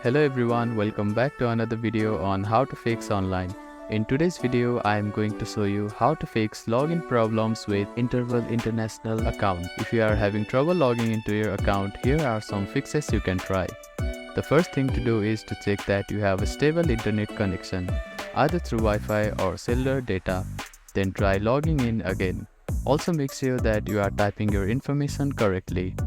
Hello everyone, welcome back to another video on how to fix online. In today's video, I am going to show you how to fix login problems with Interval International account. If you are having trouble logging into your account, here are some fixes you can try. The first thing to do is to check that you have a stable internet connection, either through Wi-Fi or cellular data. Then try logging in again. Also make sure that you are typing your information correctly.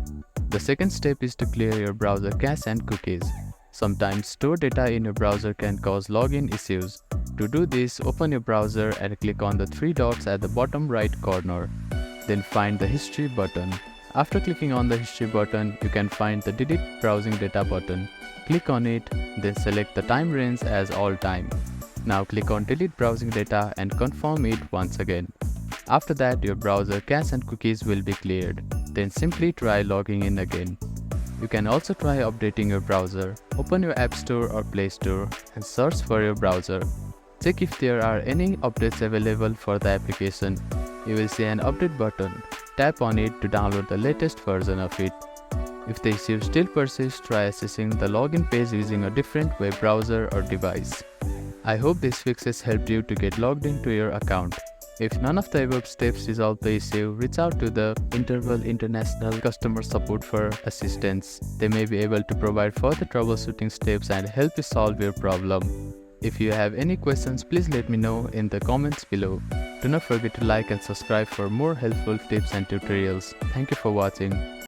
The second step is to clear your browser cache and cookies. Sometimes stored data in your browser can cause login issues. To do this, open your browser and click on the three dots at the bottom right corner. Then find the History button. After clicking on the History button, you can find the Delete Browsing Data button. Click on it, then select the time range as all time. Now click on Delete Browsing Data and confirm it once again. After that, your browser cache and cookies will be cleared. Then simply try logging in again. You can also try updating your browser. Open your App Store or Play Store and search for your browser. Check if there are any updates available for the application. You will see an update button. Tap on it to download the latest version of it. If the issue still persists, try accessing the login page using a different web browser or device. I hope these fixes helped you to get logged into your account. If none of the above steps resolve the issue, reach out to the Interval International customer support for assistance. They may be able to provide further troubleshooting steps and help you solve your problem. If you have any questions, please let me know in the comments below. Do not forget to like and subscribe for more helpful tips and tutorials. Thank you for watching.